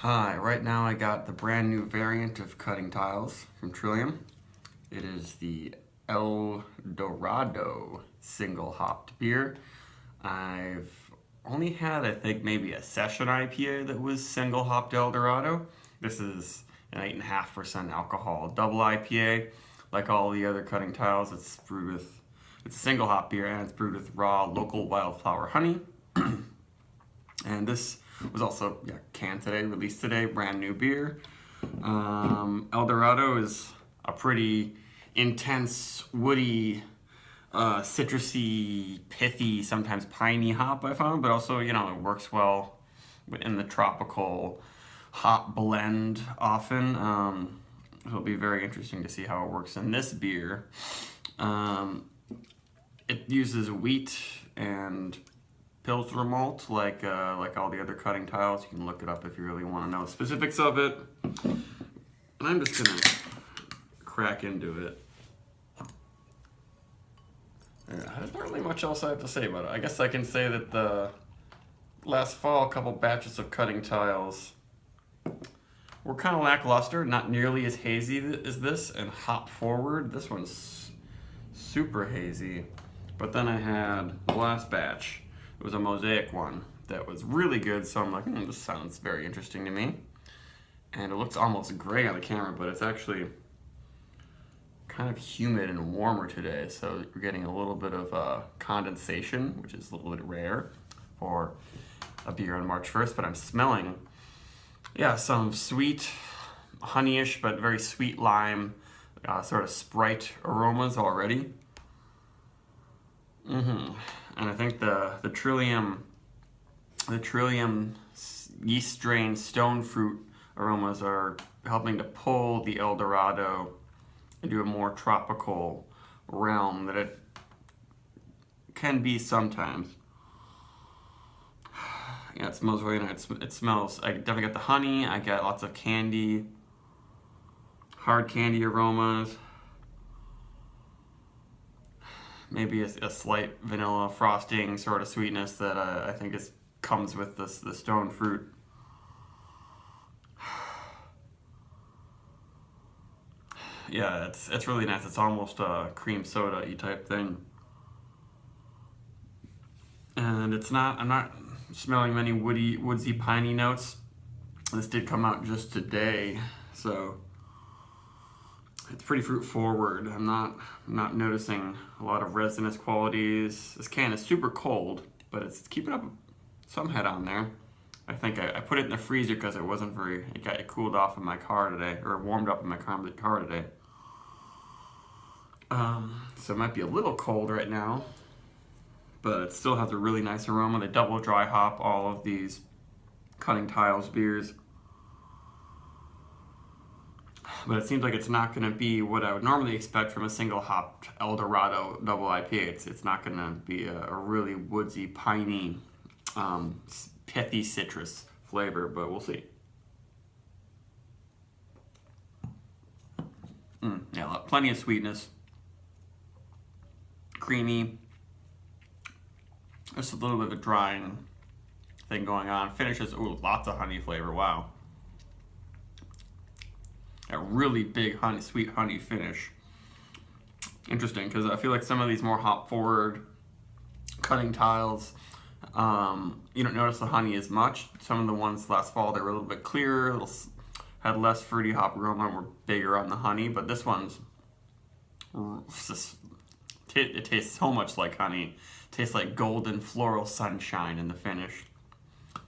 Hi, right now I got the brand new variant of cutting tiles from Trillium. It is the El Dorado single hopped beer. I've only had, I think, maybe a session IPA that was single hopped El Dorado. This is an 8.5% alcohol double IPA. Like all the other cutting tiles, it's a single hop beer and it's brewed with raw local wildflower honey. And this was also canned today, released today, brand new beer. El Dorado is a pretty intense, woody, citrusy, pithy, sometimes piney hop I found, but also, it works well in the tropical hop blend often. It'll be very interesting to see how it works in this beer. It uses wheat and Pilsner malt, like all the other cutting tiles. You can look it up if you really want to know specifics of it. And I'm just gonna crack into it. There's not really much else I have to say about it. I guess I can say that the last fall, a couple batches of cutting tiles were kind of lackluster, not nearly as hazy as this, and hop forward. This one's super hazy. But then I had the last batch. It was a mosaic one that was really good, so I'm like, this sounds very interesting to me. And it looks almost gray on the camera, but it's actually kind of humid and warmer today, so we're getting a little bit of condensation, which is a little bit rare for a beer on March 1st, but I'm smelling, some sweet, honeyish, but very sweet lime, sort of Sprite aromas already. And I think the Trillium yeast strain stone fruit aromas are helping to pull the El Dorado into a more tropical realm that it can be sometimes. Yeah, it smells really nice. It smells, I definitely got the honey, I got lots of candy, hard candy aromas. Maybe a slight vanilla frosting sort of sweetness that I think comes with the stone fruit. Yeah, it's really nice. It's almost a cream soda-y type thing. And I'm not smelling many woodsy, piney notes. This did come out just today, so it's pretty fruit forward. I'm not noticing a lot of resinous qualities. This can is super cold, but it's keeping up some head on there. I think I put it in the freezer because it cooled off in my car today, or warmed up in my car today. So it might be a little cold right now, but it still has a really nice aroma. They double dry hop all of these cutting tiles beers. But it seems like it's not going to be what I would normally expect from a single hopped El Dorado double IPA. It's not going to be a really woodsy, piney, pithy citrus flavor, but we'll see. Yeah, plenty of sweetness. Creamy. Just a little bit of a drying thing going on. Finishes, lots of honey flavor, wow. A really big sweet honey finish. Interesting, because I feel like some of these more hop forward cutting tiles, you don't notice the honey as much. Some of the ones last fall, they were a little bit clearer, had less fruity hop aroma, and were bigger on the honey, but this one's it tastes so much like honey. It tastes like golden floral sunshine in the finish.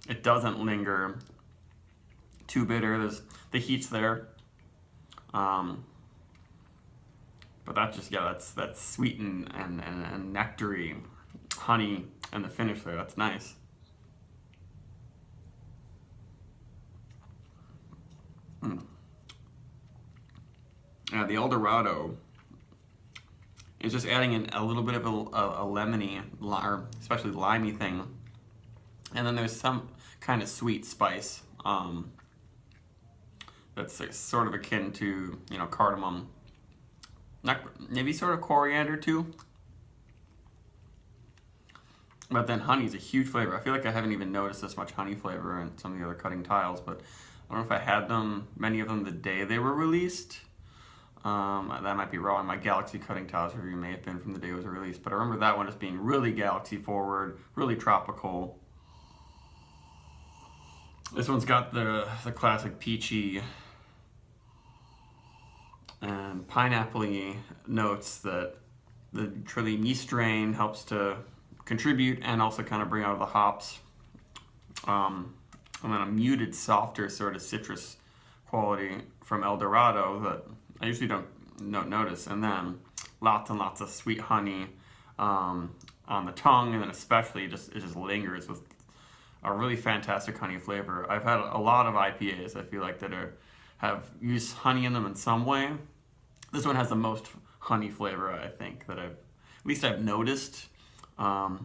It doesn't linger too bitter. The heat's there. But that's sweet and nectary honey and the finish there. That's nice. The El Dorado is just adding in a little bit of a lemony, or especially limey thing, and then there's some kind of sweet spice. That's sort of akin to, cardamom. Maybe sort of coriander too. But then honey's a huge flavor. I feel like I haven't even noticed this much honey flavor in some of the other cutting tiles, but I don't know if I had them, many of them, the day they were released. That might be wrong. My Galaxy cutting tiles review may have been from the day it was released, but I remember that one as being really galaxy forward, really tropical. This one's got the classic peachy and pineapple-y notes that the Trillium yeast strain helps to contribute and also kind of bring out of the hops. And then a muted, softer sort of citrus quality from El Dorado that I usually don't notice. And then lots and lots of sweet honey on the tongue, and then especially it just lingers with a really fantastic honey flavor. I've had a lot of IPAs I feel like that have used honey in them in some way. This one has the most honey flavor, I think, that I've noticed. Yeah,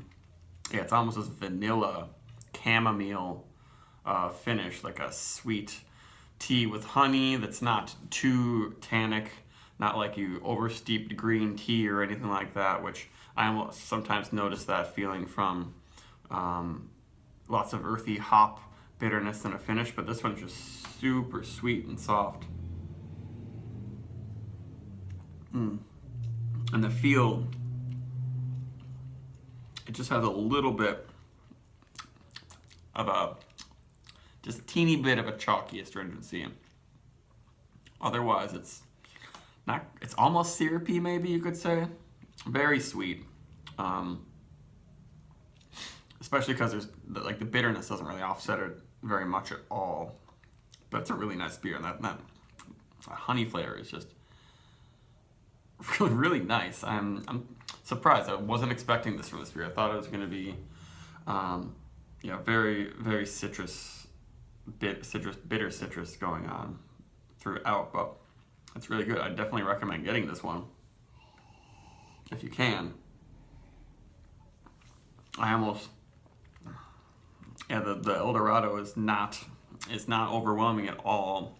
it's almost this vanilla chamomile finish, like a sweet tea with honey that's not too tannic, not like you oversteeped green tea or anything like that, which I almost sometimes notice that feeling from lots of earthy hop bitterness in a finish, but this one's just super sweet and soft. And the feel, it just has a little bit of a, just a teeny bit of a chalky astringency. Otherwise, it's almost syrupy, maybe you could say. Very sweet. Especially because the bitterness doesn't really offset it very much at all. But it's a really nice beer, and that honey flavor is just really, really nice. I'm surprised. I wasn't expecting this from this beer. I thought it was going to be, very, very bitter citrus going on throughout. But it's really good. I definitely recommend getting this one if you can. The El Dorado is not overwhelming at all.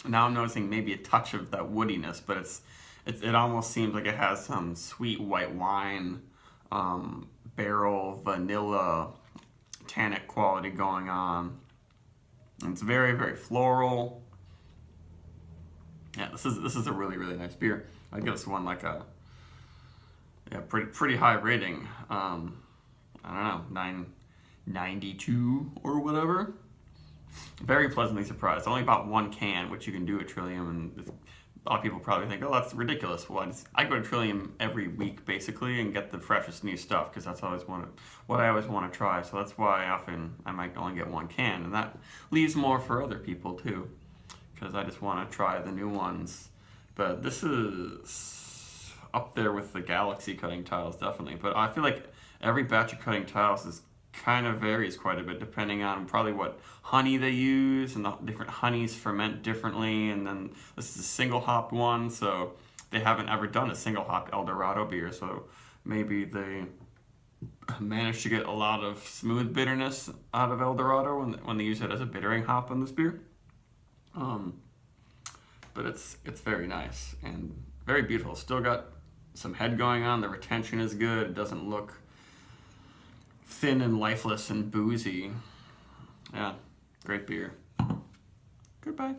Now I'm noticing maybe a touch of that woodiness, but it almost seems like it has some sweet white wine, barrel vanilla tannic quality going on. And it's very, very floral. Yeah, this is a really, really nice beer. I'd give this one like a pretty high rating. I don't know, 992 or whatever. Very pleasantly surprised. Only about one can, which you can do at Trillium, and a lot of people probably think, oh, that's ridiculous. Well, I go to Trillium every week basically and get the freshest new stuff because that's what I always want to try. So that's why often I might only get one can, and that leaves more for other people too, because I just want to try the new ones. But this is up there with the Galaxy cutting tiles, definitely. But I feel like every batch of cutting tiles kind of varies quite a bit depending on probably what honey they use, and the different honeys ferment differently. And then this is a single hop one, so they haven't ever done a single hop El Dorado beer, so maybe they managed to get a lot of smooth bitterness out of El Dorado when they use it as a bittering hop in this beer. But it's very nice and very beautiful. Still got some head going on. The retention is good. It doesn't look thin and lifeless and boozy. Yeah, great beer. Goodbye.